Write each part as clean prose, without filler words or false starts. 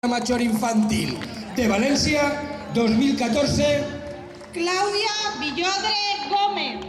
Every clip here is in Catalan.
Major Infantil de València 2014, Clàudia Villodre Gómez.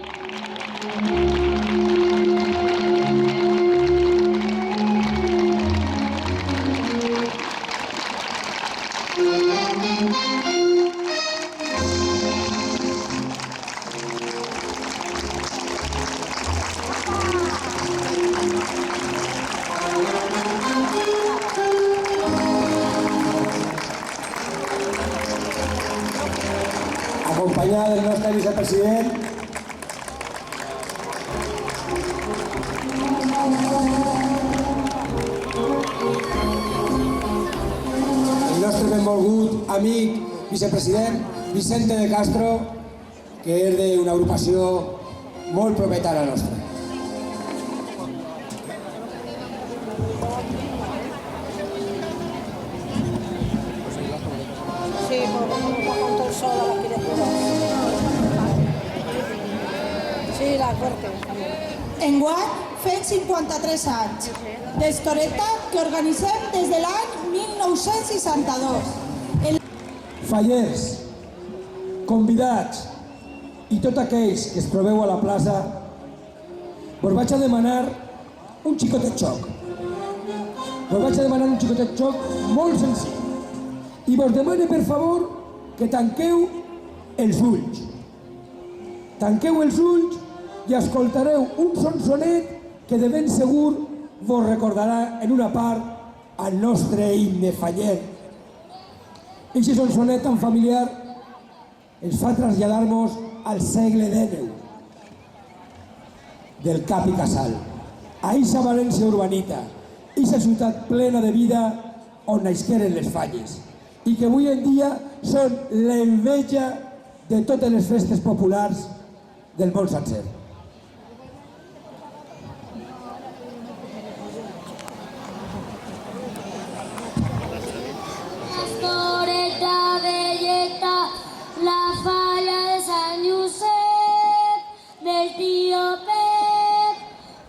acompanyada del nostre vicepresident, el nostre benvolgut amic vicepresident Vicente de Castro, que és d'una agrupació molt propera nostra. Sí, però no contra el sol a la criatura. Sí, la corte. Enguany fem 53 anys d'Estoreta que organitzem des de l'any 1962. Fallers, convidats i tots aquells que es trobeu a la plaça, vos vaig a demanar un xicotet xoc. Vos vaig a demanar un xicotet xoc molt senzill. I vos demano, per favor, que tanqueu els ulls. Tanqueu els ulls i escoltareu un sonsonet que de ben segur vos recordarà en una part al nostre himne faller. Eixe sonsonet tan familiar ens fa traslladar-nos al segle XIX, del Cap i Casal, a eixa València urbanita, eixa ciutat plena de vida on naixeren les falles i que avui en dia són l'enveja de totes les festes populars del món sencer. Estoreta, Velleta, la falla de Sant Josep, del tio Pep,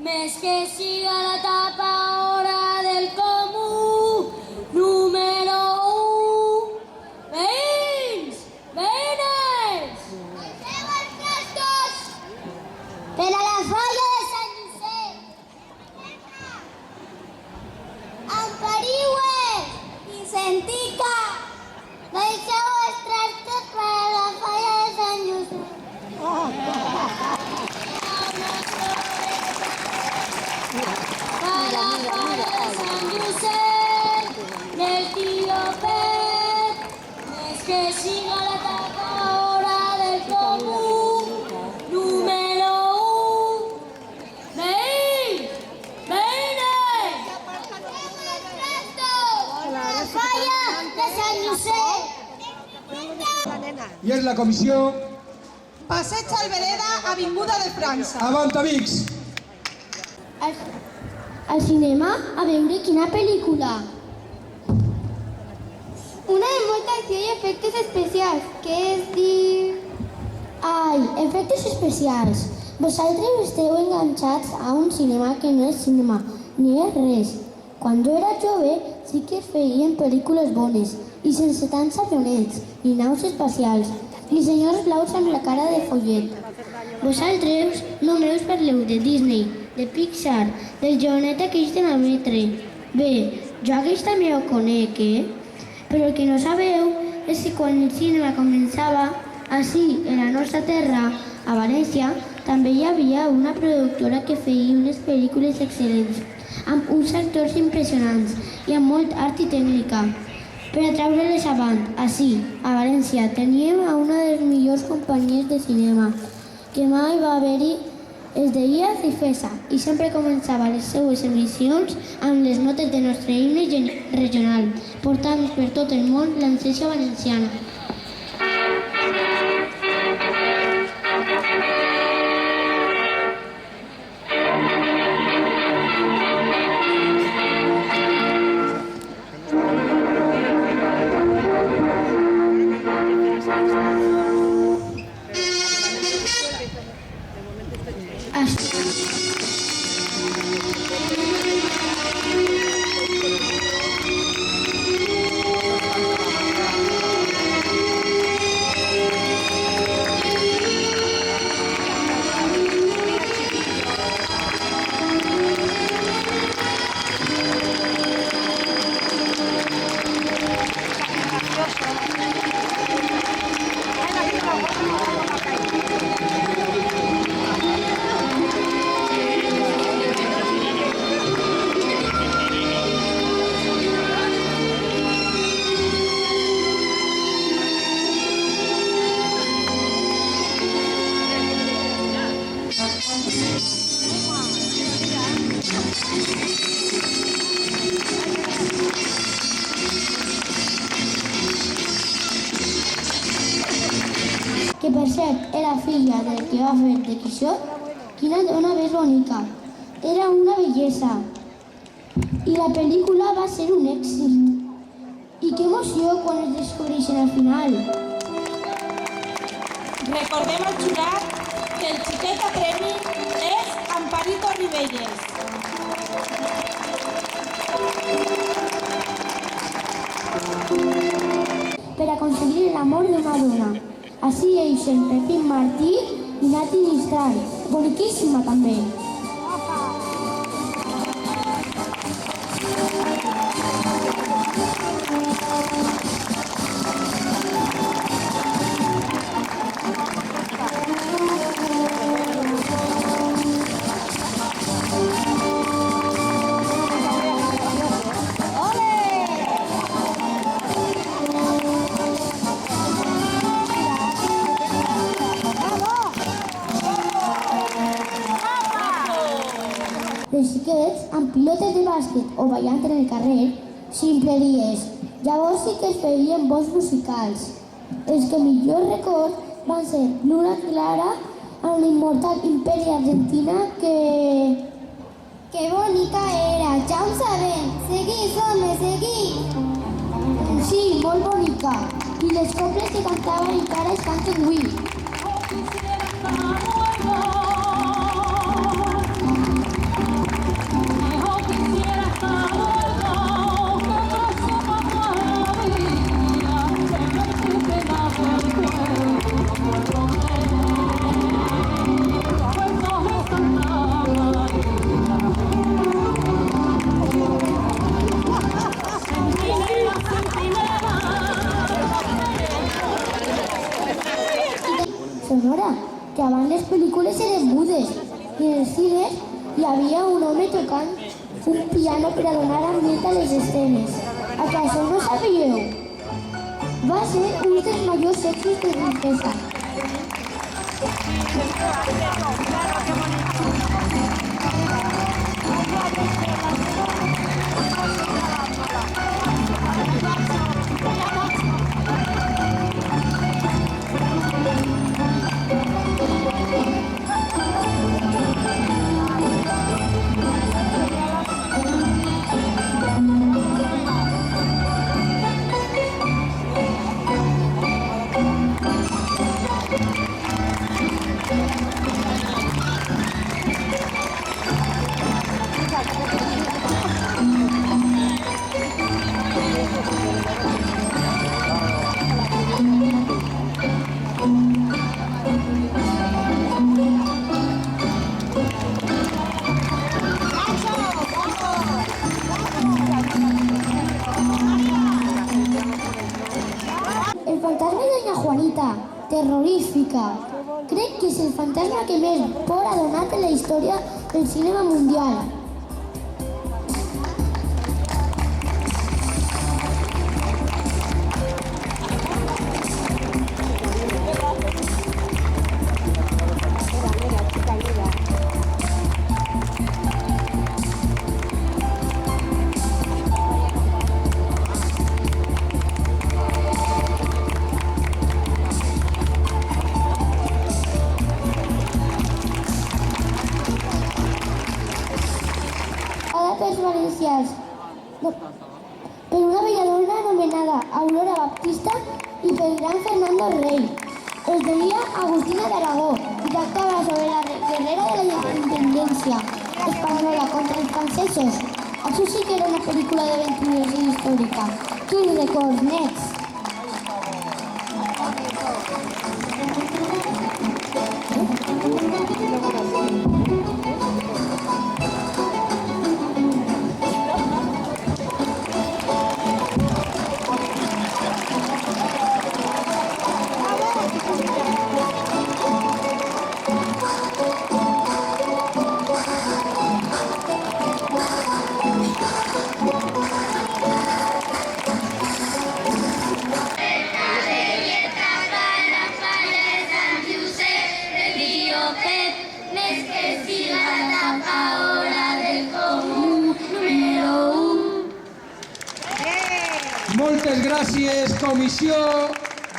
més que siga la tapa hora del comú, número 1. Veïns, veïnes! Alceu els trastos per a la falla de Sant Josep. Empariues i sentica, deixeu els trastos per a la falla de Sant Josep. Per la falla de Sant Josep, del tio Pep, més que siga la tapa hora del comú, número 1. Veïns, veïnes! La falla de Sant Josep. I és la comissió Passeig Albereda, Avinguda de França. Avant Amics. Al cinema a veure quina pel·lícula. Una de molta acció i efectes especials, que es diu... Ai, efectes especials. Vosaltres esteu enganxats a un cinema que no és cinema, ni és res. Quan jo era jove sí que es feien pel·lícules bones i sense tants avionets, ni naus espacials, ni senyors blaus amb la cara de follet. Vosaltres només parleu de Disney, de Pixar, del jovenet aquells de la Metre. Bé, jo aquells també ho conec, Però el que no sabeu és que quan el cinema començava, ací, en la nostra terra, a València, també hi havia una productora que feia unes pel·lícules excel·lents, amb uns actors impressionants i amb molt art i tècnica. Per a treure-les avant, ací, a València, teníem a una de les millors companyies de cinema que mai va haver-hi. Es deia Cifesa i sempre començava les seues emissions amb les notes del nostre himne regional, portant per tot el món l'encència valenciana. filla del que va fer de Quixot, quina dona més bonica. Era una bellesa. I la pel·lícula va ser un èxit. I que emoció quan es descobreixen al final. Recordem al jurat que el xiquet a premi és Amparito Ribelles. Per aconseguir l'amor d'una dona. Així eixen Pepín Martí i Nati Mistral, boniquíssima també. Els xiquets, amb pilotes de bàsquet o ballant en el carrer, ximpleries. Llavors sí que es feien bons musicals. Els que millor record van ser Luna Clara amb l'immortal Imperi Argentina que... Que bonica era, ja ho sabem. Seguís, home, seguís. Sí, molt bonica. I les coples que cantaven encara es canten avui. Sonora, que abans les pel·lícules eren mudes i en els cines hi havia un home tocant un piano per a donar ambient a les escenes. A que això no sabíeu? Va ser un dels majors èxits de Princesa. El fantasma de Doña Juanita, terrorífica. Crec que és el fantasma que més por ha donat en la història del cinema mundial. Pels valencians per una bella dona anomenada Aurora Baptista i pel gran Fernando Rey. Es deia Agustina d'Aragó i tractava sobre la guerrera de la independència espanyola contra els francesos. Això sí que era una pel·lícula d'aventures i històrica. Quins records nets! Moltes gràcies, Comissió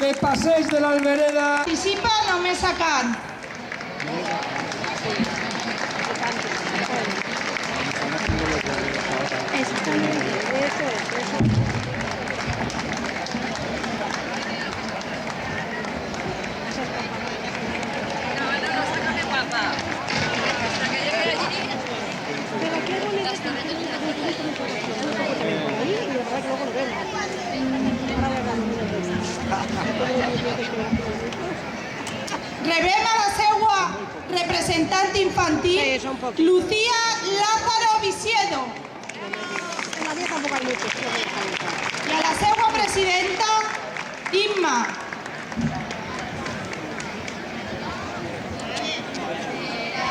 de Passeig de l'Albereda. Participa només a Cant. infantil, Sí, son poquitos. Lucía Lázaro Visiedo. En la 10 tampoco hay muchos, creo que dejan mucho. I a la seva presidenta, Imma.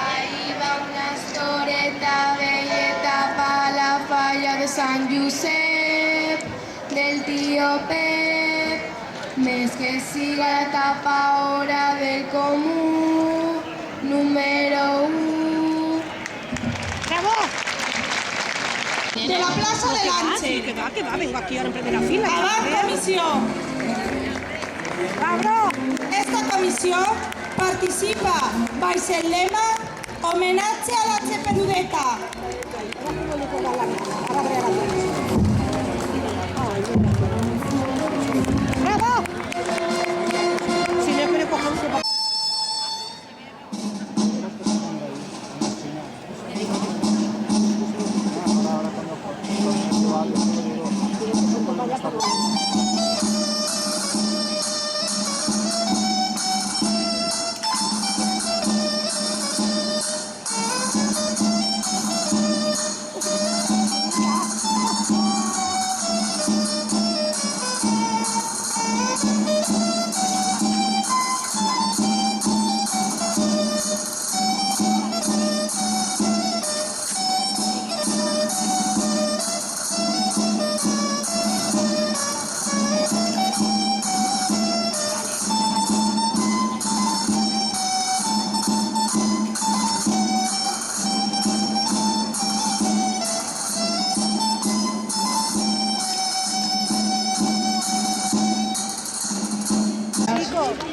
Ahí va una estoreta velleta pa' la falla de Sant Josep del tío Pep. Més que siga la etapa hora del comú número 1. ¡Bravo! De la plaça de l'Àngel. Que va, vengo aquí ahora en primera fila. Avant comissió. ¡Bravo! Esta comissió participa baix el lema Homenatge a la Cheperudeta. ¡Bravo! Si no quiero coger un poco.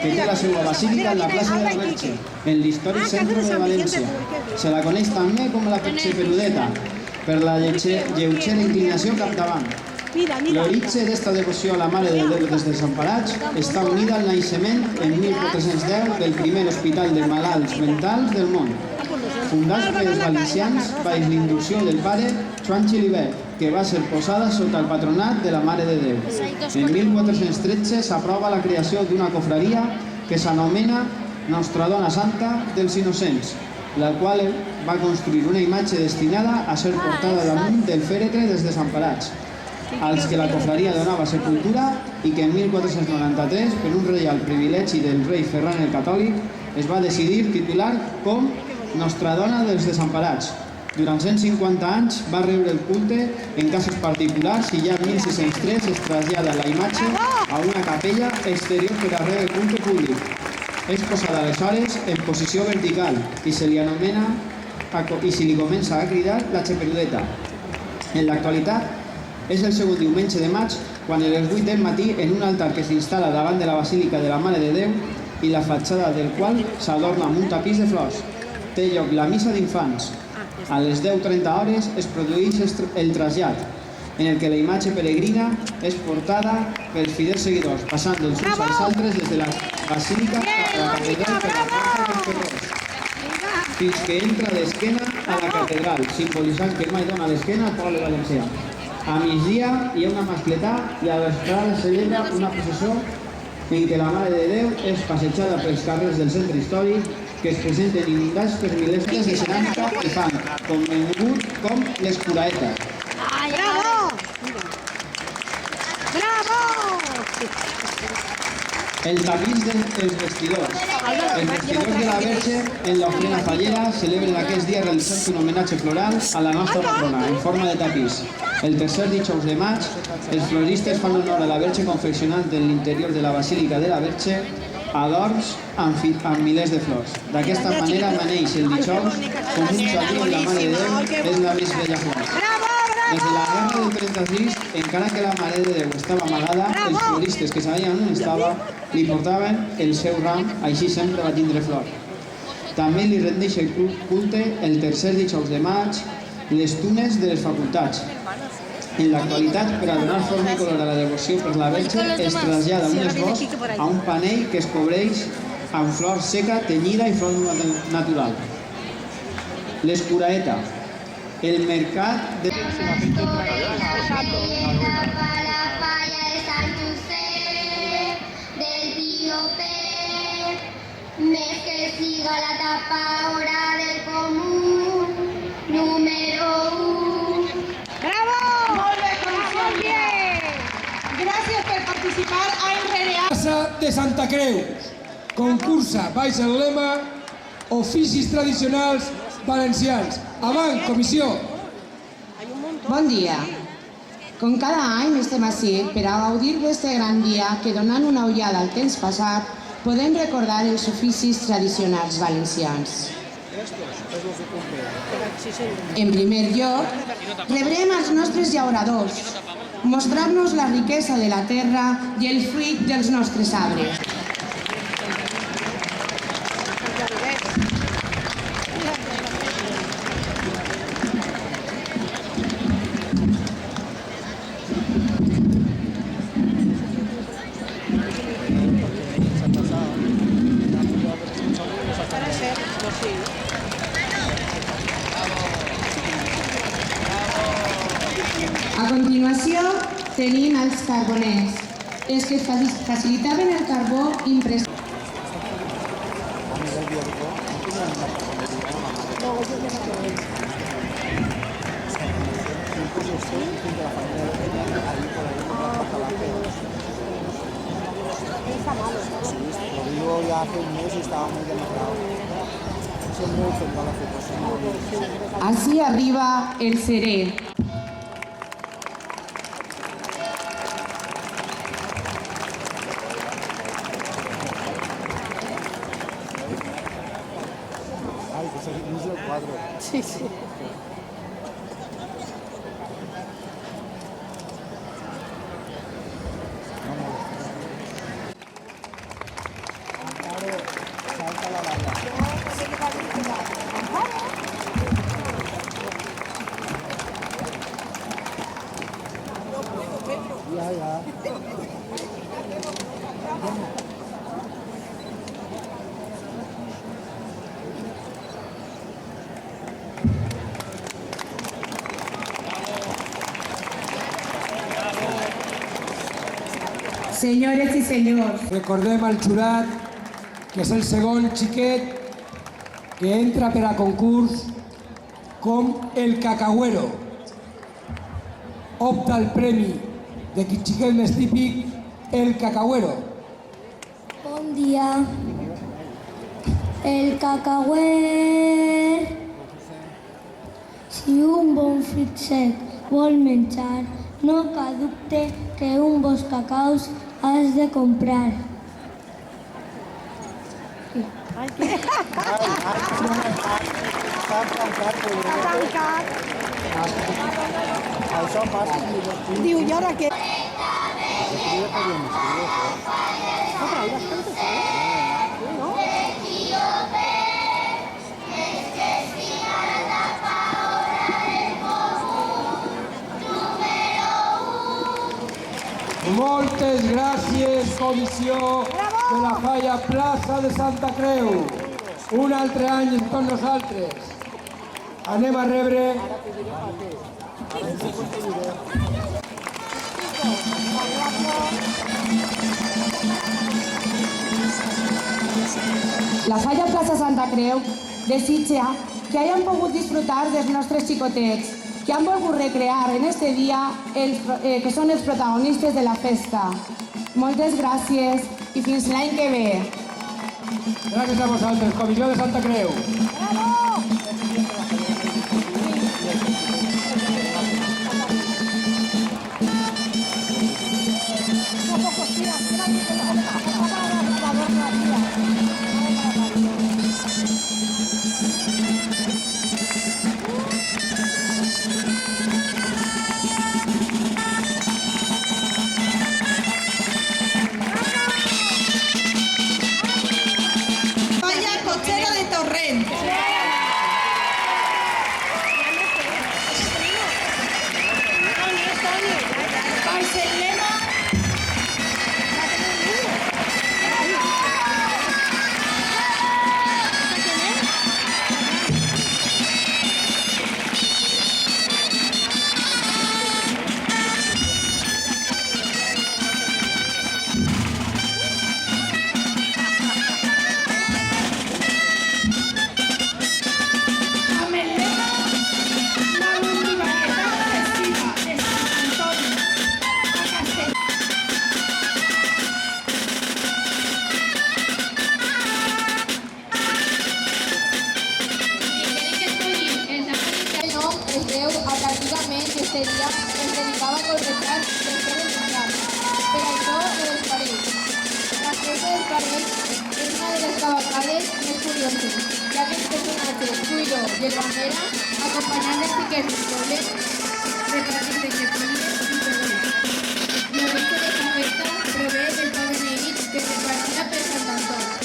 que té la seva basílica en la plaça de la Verge, en l'històric centre de València. Se la coneix també com la Cheperudeta, per la lleugera inclinació capdavant. L'origen d'esta devoció a la Mare de Déu dels Desemparats està unida al naixement en 1410 del primer hospital de malalts mentals del món, fundat pels valencians baix l'inducció del pare Joan Xilibert, que va ser posada sota el patronat de la Mare de Déu. En 1413 s'aprova la creació d'una cofraria que s'anomena Nostra Dona Santa dels Innocents, la qual va construir una imatge destinada a ser portada damunt del fèretre dels desemparats, als que la cofraria donava sepultura i que en 1493, per un reial privilegi del rei Ferran el Catòlic, es va decidir titular com Nostra Dona dels Desemparats. Durant 150 anys va rebre el culte en cases particulars i ja en 1603 es trasllada la imatge a una capella exterior per a rebre el culte públic. És posada aleshores en posició vertical i se li anomena i se li comença a cridar la Cheperudeta. En l'actualitat, és el segon diumenge de maig quan a les 8 del matí en un altar que s'instal·la davant de la Basílica de la Mare de Déu i la fatxada del qual s'adorna amb un tapís de flors. Té lloc la missa d'infants. A les 10:30 hores es produeix el trasllat, en el que la imatge peregrina és portada pels fidels seguidors, passant dels uns als altres des de la Basílica a la Catedral per la plaça dels Ferrers, fins que entra d'esquena a la Catedral, simbolitzant que mai dona l'esquena al poble valencià. A migdia hi ha una mascletà i a l'estrada es celebra una processó en què la Mare de Déu és passejada pels carrers del centre històric que es presenten inundats per milers de ceràmica i fang, conegut com les curaetes. ¡Bravo! ¡Bravo! El tapís dels vestidors. Els vestidors de la Verge en l'ofrena fallera celebren aquest dia realitzant un homenatge floral a la nostra patrona en forma de tapís. El tercer dijous de maig, els floristes fan honor a la Verge confeccionant en l'interior de la Basílica de la Verge adorns amb milers de flors. D'aquesta manera amaneix el dijous com un jardí on la Mare de Déu és la més bella flor. Des de la guerra del 36, encara que la Mare de Déu estava amagada, els floristes que sabien on estava li portaven el seu ram, així sempre va tindre flor. També li rendeix el culte el tercer dijous de maig les tunes de les facultats. En l'actualitat, per a donar forma i color a la devoció per la Verge, es trasllada un esbós a un panell que es cobreix amb flor seca, tenyida i flor natural. L'escuraeta. El mercat de... Més que siga la tapa ahora del común número 1. Bravo! Molt bé, comissió. Gràcies per participar a Enrerear. Plaça de Santa Creu. Concursa baix el lema Oficis tradicionals valencians. Avant, comissió. Bon dia. Com cada any estem ací per a gaudir d'aquest gran dia que, donant una ullada al temps passat, podem recordar els oficis tradicionals valencians. En primer lloc, rebrem els nostres llauradors, mostrar-nos la riquesa de la terra i el fruit dels nostres arbres. A continuació, tenim els carboners, els que facilitaven el carbó imprès. Lo digo ya hace un mes y estaba muy demacrado. Siempre tendrá la foto. Així arriba el cerer. Ay, pues es el cuadro. Sí, sí. Salta la bala. Ya. Senyores i senyors, Recordem al jurat que és el segon xiquet que entra per a concurs com el cacauero. Opta al premi de xiquet més típic, el cacauero. Bon dia. El cacauer. Si un bon fruit sec vol menjar, no cal dubte que un bons cacaus has de comprar. Ai, què? Està tancat. Tancat. Això passa. Diu, i ara què? Escribe que bien, No, però ahí bastante, ¿sabes? ¿No? Moltes gràcies, comissió de la Falla Plaça de Santa Creu. Un altre any amb tots nosaltres. Anem a rebre la Falla Plaça Santa Creu desitja que hayan pogut disfrutar dels nostres xicotets, que han volgut recrear en este dia que són els protagonistes de la festa. Moltes gràcies i fins l'any que ve. gràcies a vosaltres, comissió de Santa Creu. Falla Cotxera de Torrent. Ese dia es dedicava a correjar després del menjar. Per això lo dels parells. La festa dels parells és una de les cavalcades més curioses, ja que els personatges Cuiro i el Bandera, acompanyant les xiques del poble, repartint entre colles i pegones. L'origen d'esta festa prové del pa beneït que es repartia per Sant Antoni.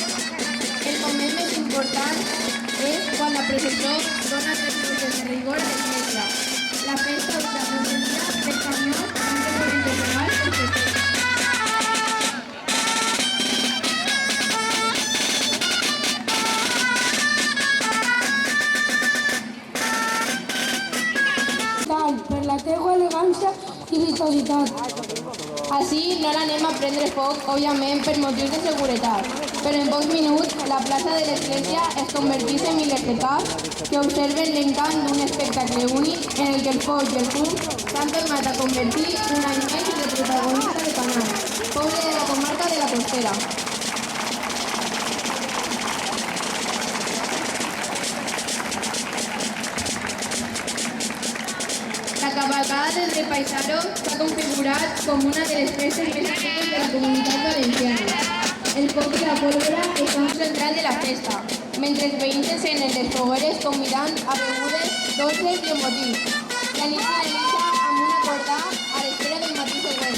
El moment més important és quan la processó dona 3 minuts de rigor a l'església. La festa dura 12 dies per camions amb recorridos legals per festejar. Per la teua elegància i vitalitat. Així no l'anem a prendre foc, òbviament, per motius de seguretat. Però en pocs minuts, la plaça de l'església es converteix en milers de caps que observen l'encant d'un espectacle únic en el que el foc i el fum s'han tornat a convertir un any més en el protagonista de Canal, poble de la comarca de la Costera. La cavalcada del Rei Paisaro s'ha configurat com una de les festes més antigues de la comunitat valenciana. El foc i la pólvora és un central de la festa, mentre els veïns encenen les fogueres convidant a begudes, dolces i emotius. La nit finalitza amb una corda a l'espera del matí següent.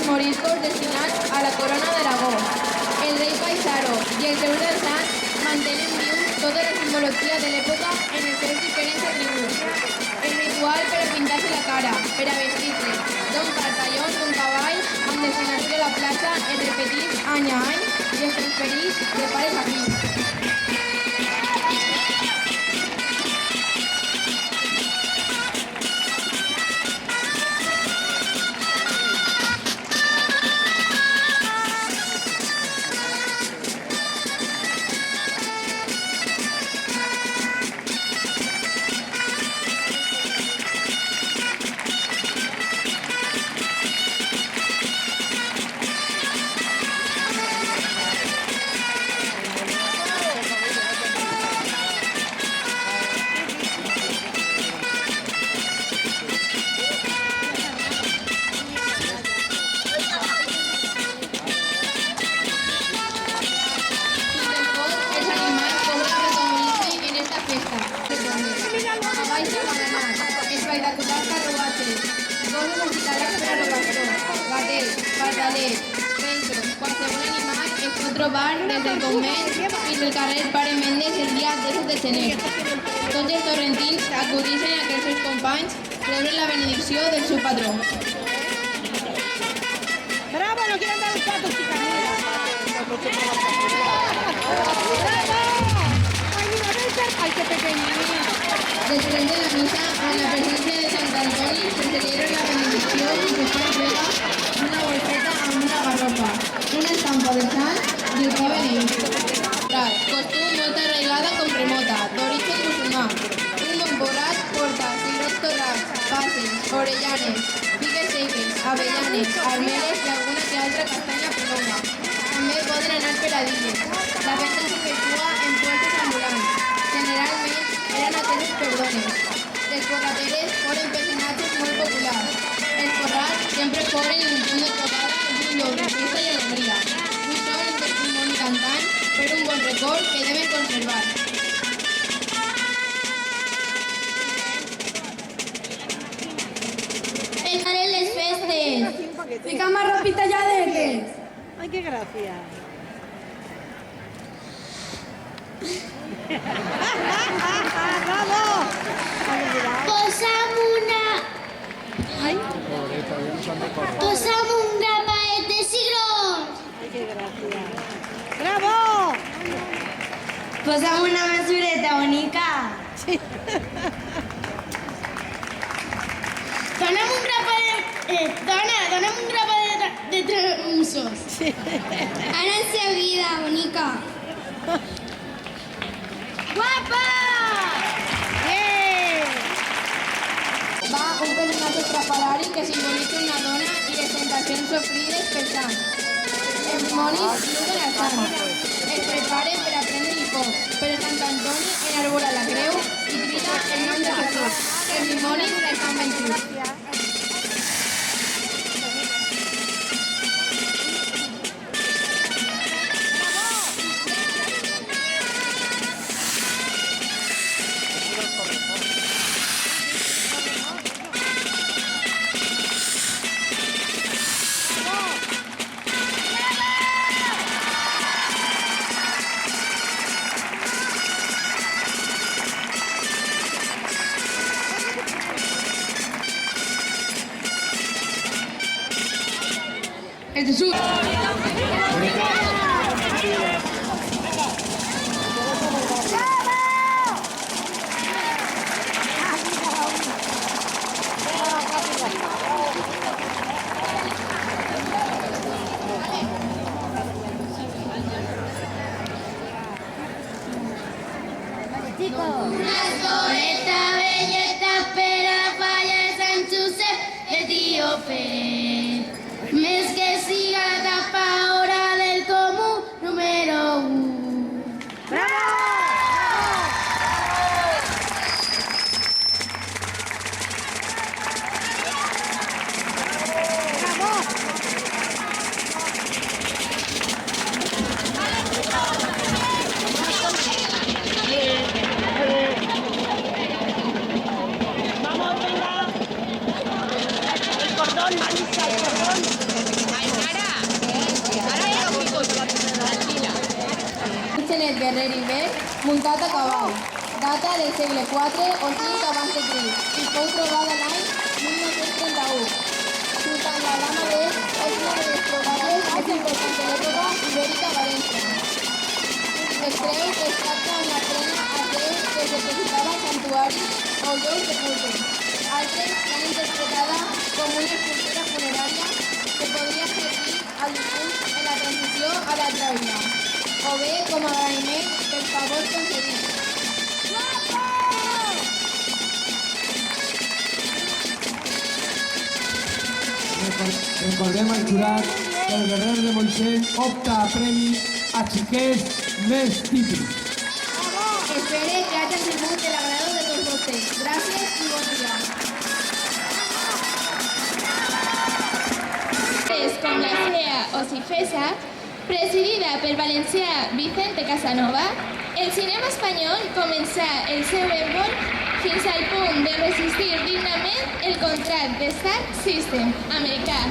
Moriscos destinats a la corona d'Aragó. El rei Paisaro i els seus alçats mantenen viu tota la simbologia de l'època en els seus diferents atributs. El ritual per a pintar-se la cara, per a vestir-se d'un cartalló d'un cavall amb destinació a la plaça es repetís any a any i es transferís de pares a fills. Espectacular carruatges, gossos musicals per a l'ovació, gatets, pardalets, peixos, qualsevol animal es pot trobar des del convent fins al carrer Pare Mendes el dia 10 de gener. Tots els torrentins acudixen a que els seus companys rebin la benedicció del seu patró. ¡Bravo! ¡No quieren dar los patos, chicas! ¡Bravo! ¡Ay, mira, ven! ¡Ay, qué pequeñito! Després de la misa, a la presència de Sant Antoni, se celebra la benedicció i se fa entrega una bolseta amb una garrofa, una estampa de sant i el pa beneït. Costum molt arraigada com remota, d'origen musulmà. Un bon borrat porta cigrons torrats, passes, orellanes, figues seques, avellanes, armeles i alguna que altra castanya pelonga. També poden anar peladilles. La festa s'efectua en puestos ambulants. Generalment eren atesos per dones. Les porrateres foren personatges molt populars. Els porrats sempre foren un punt de trobada d'un lloc de festa i alegria. Un sol un testimoni cantant per un bon record que deben conservar. Empezaré les festes. Fica más ropita ya de ¡Ay, qué gracia! ¡Bravo! Posam un grapaet de cigrons. ¡Ay, qué gracia! ¡Bravo! Posam una mesureta bonica. Sí. Dona'm un grapat dona'm un grapat de tramussos. Ara enseguida, bonica. Guapa! Va un personatge estrafalari que simbolitza una dona i les tentacions sofrides per tant. Els dimonis juguen al sant. Es preparen per a prendre-li foc, però Sant Antoni enarbola la creu i crida el nom de Jesús. Els dimonis estan vençuts. El Jesús. Escoleta, belleta, espera, falla de Sant Josep d'Etiòpe. Més que siga la tapadora del comú número 1. Genet Guerrer i Ver, muntat a cavall. Data del segle IV o V abans de Crist i fou trobada l'any 1931. Sultan la Lama de és una de les troballes més importants de l'època ibèrica a València. Es creu que es tracta d'una ofrena a Déu que es representava a santuaris o llocs de culte. Altres l'han interpretada com una escultura funerària que podria servir al difunt en la transició a l'altra vida, o bé com a agraïment pels favors concedits. Recordem al jurat que el guerrer de Moixent opta a premi a xiquets més típics. Espere que haya sigut de l'agrado de tots vostès. Gràcies i bon dia. Com la CEA o CIFESA, presidida per valencià Vicente Casanova, el cinema espanyol començà el seu envol fins al punt de resistir dignament el contracte de Star System americà.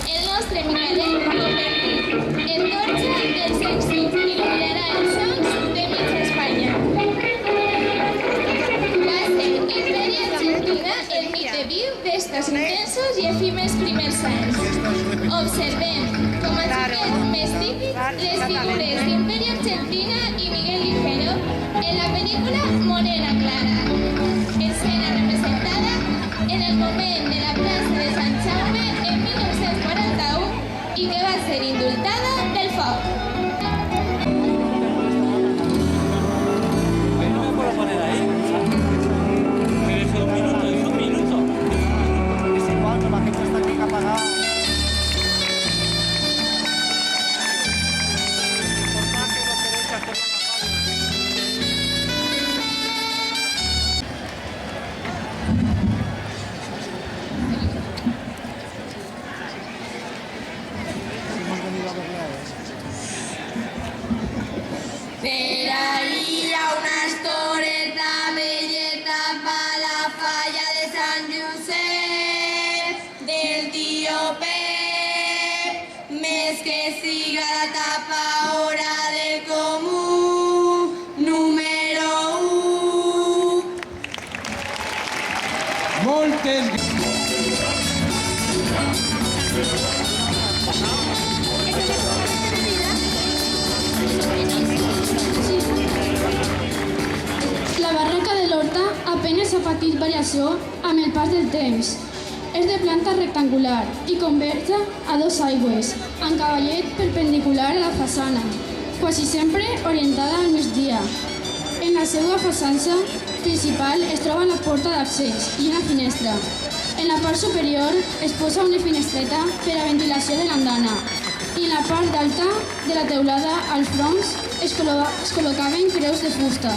El nostre Micalet, convertit en torxa dels èxits, il·luminarà els sons de mitja Espanya. Va ser Imperi Argentina el mite viu d'estos intensos i efímers primers anys. Observem, com a xiquet més típic, les figures d'Imperi Argentina i Miguel Ligero en la pel·lícula Moneda Clara. Escena representada en el moment de la plaça de Sant Jaume en 1941 i que va ser indultada del foc. No me puedo poner ahí. Pero es un minuto, es un minuto. Es igual, que la gente está aquí apagada. Hemos venido a verla. Per ahir a una estoreta belleta va la falla de Sant Josep del tío Pep. Més que siga la tapadora del comú número 1. Moltes La barraca de l'Horta apenas ha patit variació amb el pas del temps. És de planta rectangular i conversa a dues aigües, amb cavallet perpendicular a la façana, quasi sempre orientada al migdia. En la seva façana principal es troba la porta d'accés i una finestra. En la part superior es posa una finestreta per a ventilació de l'andana i en la part alta de la teulada als fronts es col·locaven creus de fusta.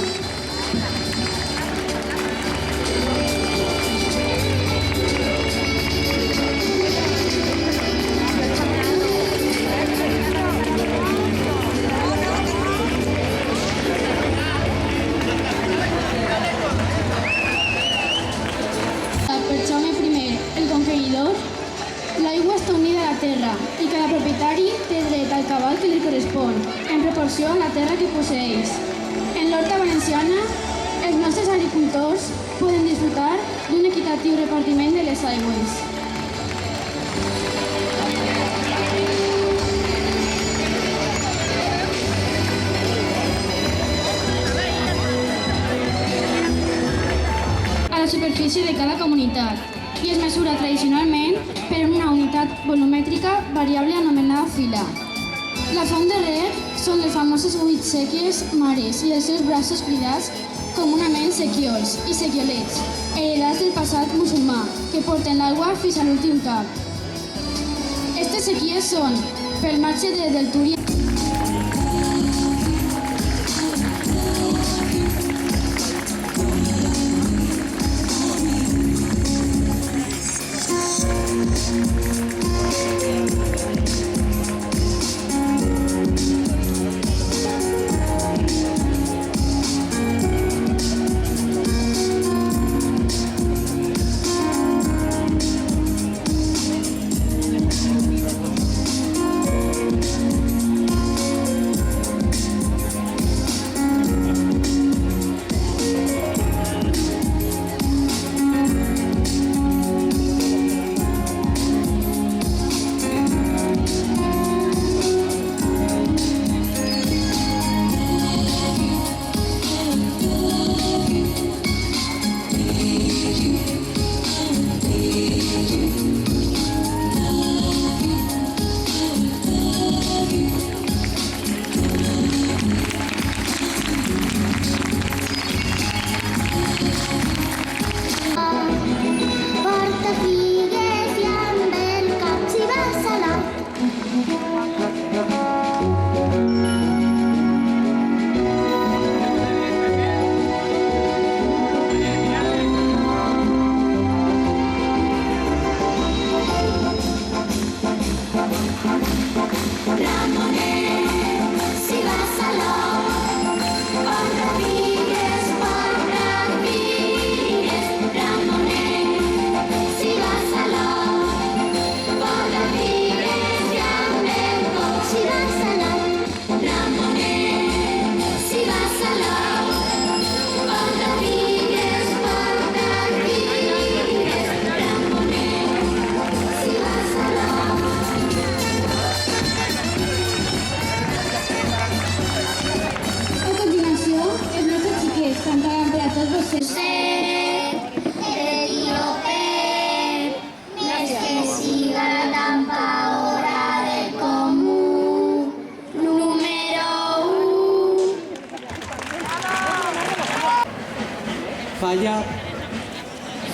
L'aigua està unida a la terra i cada propietari té dret al cabal que li correspon, en proporció a la terra que posseeix. En l'Horta Valenciana, els nostres agricultors poden disfrutar d'un equitatiu repartiment de les aigües. A la superfície de cada comunitat, i es mesura tradicionalment per una unitat volumètrica variable anomenada fila. La font de reg són les famoses 8 séquies mares i els seus braços cridats comunament sequiols i sequiolets, heredats del passat musulmà, que porten l'aigua fins a l'últim cap. Aquestes sequies són, pel marge del Túria,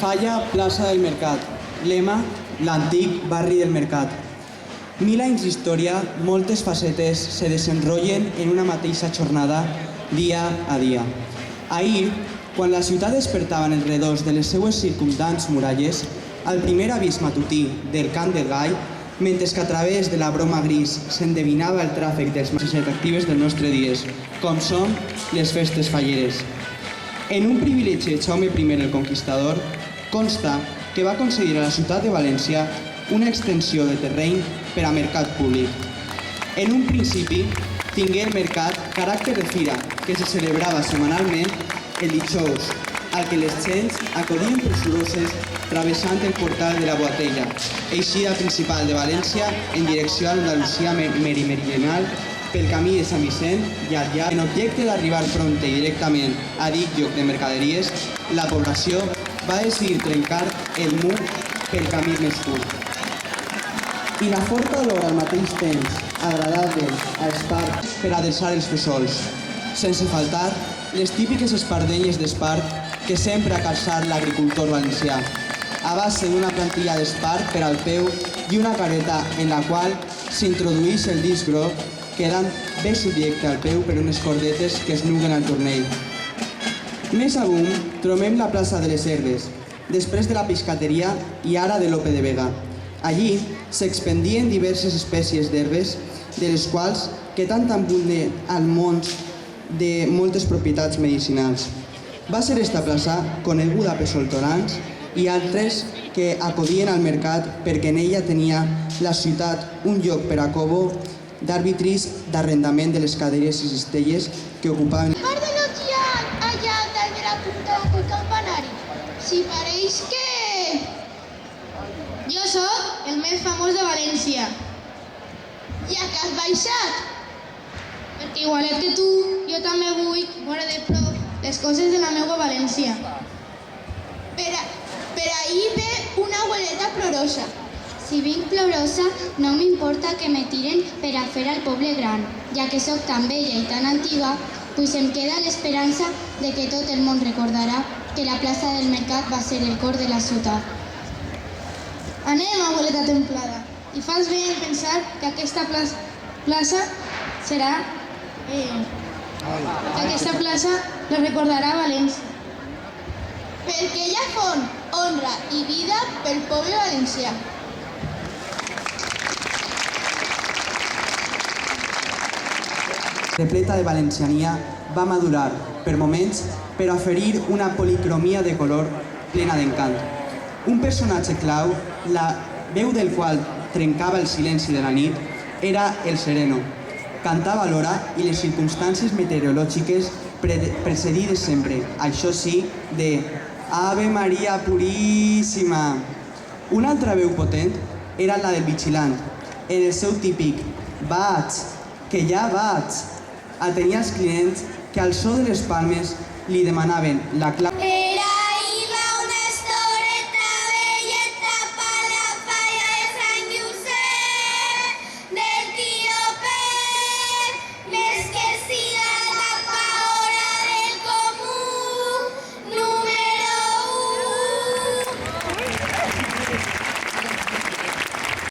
Falla, plaça del Mercat. Lema, l'antic barri del Mercat. 1000 anys d'història, moltes facetes se desenrotllen en una mateixa jornada, dia a dia. Ahir, quan la ciutat despertava en els redors de les seues circumdants muralles, al primer avís matutí del cant del gall, mentre que a través de la broma gris s'endevinava el tràfic dels més atractives del nostre dies, com són les festes falleres. En un privilegi de Jaume I el Conquistador, consta que va concedir a la ciutat de València una extensió de terreny per a mercat públic. En un principi, tingué el mercat caràcter de fira, que se celebrava setmanalment el dijous, al que les gents acudien pressuroses travessant el portal de la Boatella, eixida principal de València en direcció a l'Andalusia meridional pel camí de Sant Vicent i al llarg. En objecte d'arribar prompte i directament a dit lloc de mercaderies, la població va decidir trencar el mur pel camí més curt. I la forta olor al mateix temps, agradable als parcs per adreçar els fesols, sense faltar les típiques espardenyes d'espart que sempre ha calçat l'agricultor valencià, a base d'una plantilla d'espart per al peu i una careta en la qual s'introdueix el disc groc, quedant bé subjecte al peu per unes cordetes que es nuguen al tornell. Més amunt trobem la plaça de les Herbes, després de la pescateria i ara de Lope de Vega. Allí s'expendien diverses espècies d'herbes, de les quals que tant abunden al món de moltes propietats medicinals. Va ser esta plaça coneguda pels soltorans i altres que acudien al mercat perquè en ella tenia la ciutat un lloc per a cobo d'àrbitris d'arrendament de les caderes i cistelles que ocupaven. Guarda-los ja allà dalt de la punta del campanari. Si pareix que... Jo sóc el més famós de València. Ja que has baixat. Perquè igualet que tu, jo també vull veure de prop les coses de la meva València. Per ahí ve una abueleta plorosa. Si vinc plorosa, no m'importa que me tiren per a fer al poble gran, ja que sóc tan vella i tan antiga, pues em queda l'esperança de que tot el món recordarà que la plaça del mercat va ser el cor de la ciutat. Anem, abueleta templada, i fas bé en pensar que aquesta plaça serà... aquesta plaça la recordarà València. Perquè ella fon honra i vida pel poble valencià. Repleta de valenciania, va madurar, per moments, per oferir una policromia de color plena d'encant. Un personatge clau, la veu del qual trencava el silenci de la nit, era el sereno. Cantava l'hora i les circumstàncies meteorològiques precedides sempre, això sí, de Ave Maria Puríssima. Una altra veu potent era la del vigilant, en el seu típic vaig, que ja vaig, a tenir els clients que al so de les palmes li demanaven la clau.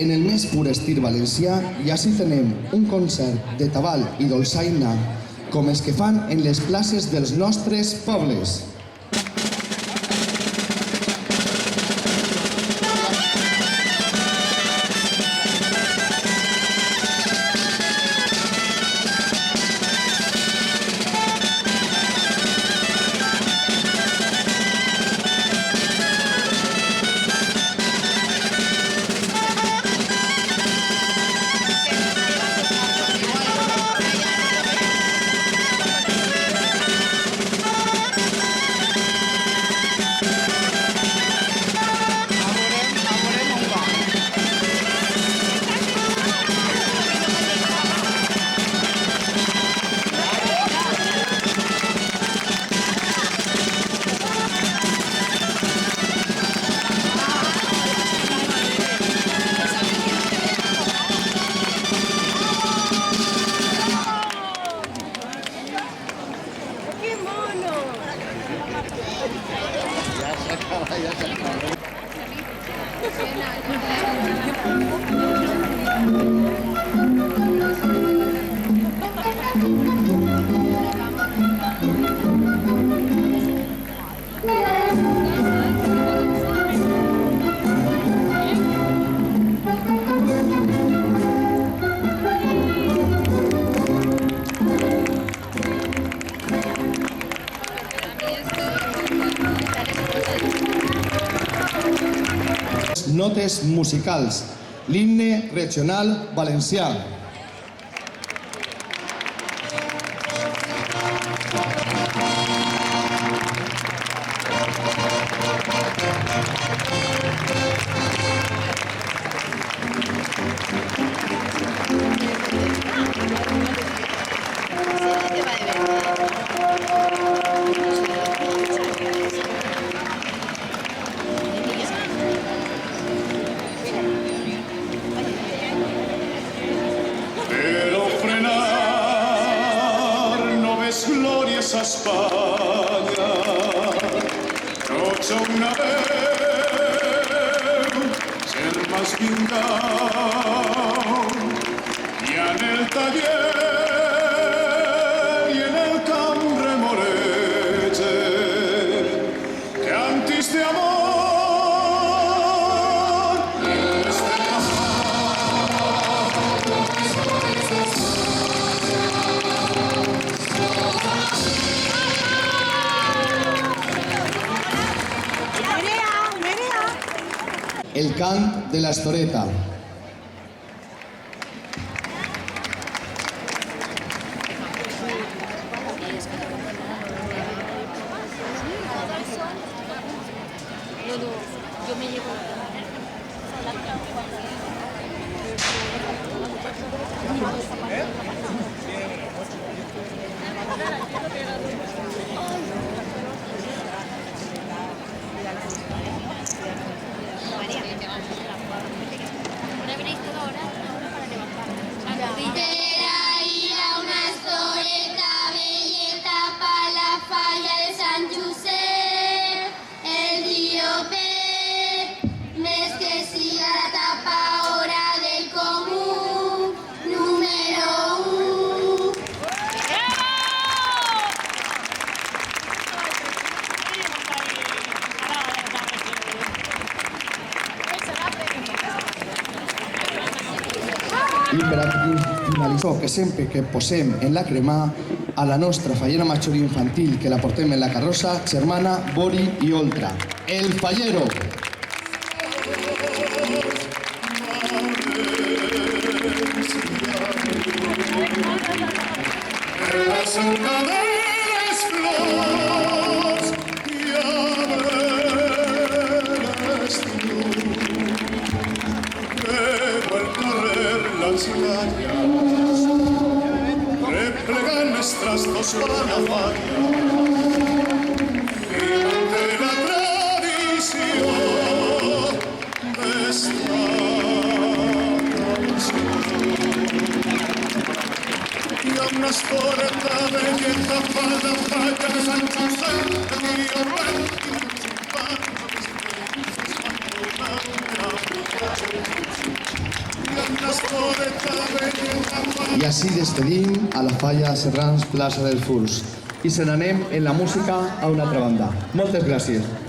En el més pur estil valencià ja sí tenem un concert de tabal i dolçaina com els que fan en les places dels nostres pobles. Notes musicals, l'himne regional valencià. son una vez ser más guindao y en el taller y en el camp remoreche que antes de amor el cant de la Estoreta. Yo me llevo. Era una estoreta belleta pa' la falla de San Josep, el río Pep, més que siga la tapa hora del común, número 1. I per a finalitzar, que sempre que posem en la crema a la nostra fallera major infantil, que la portem en la carrossa, germana, Bori i Oltra. El fallero! las encadenas flors y abres tú pero al correr las cañas replegan nuestras dos panafallas y ante la tradición de esta una estoreta belleza para la falla de San Josep, el río Pep, I així despedim a la falla Serrans, plaça del Furs. I se n'anem en la música a una altra banda. Moltes gràcies.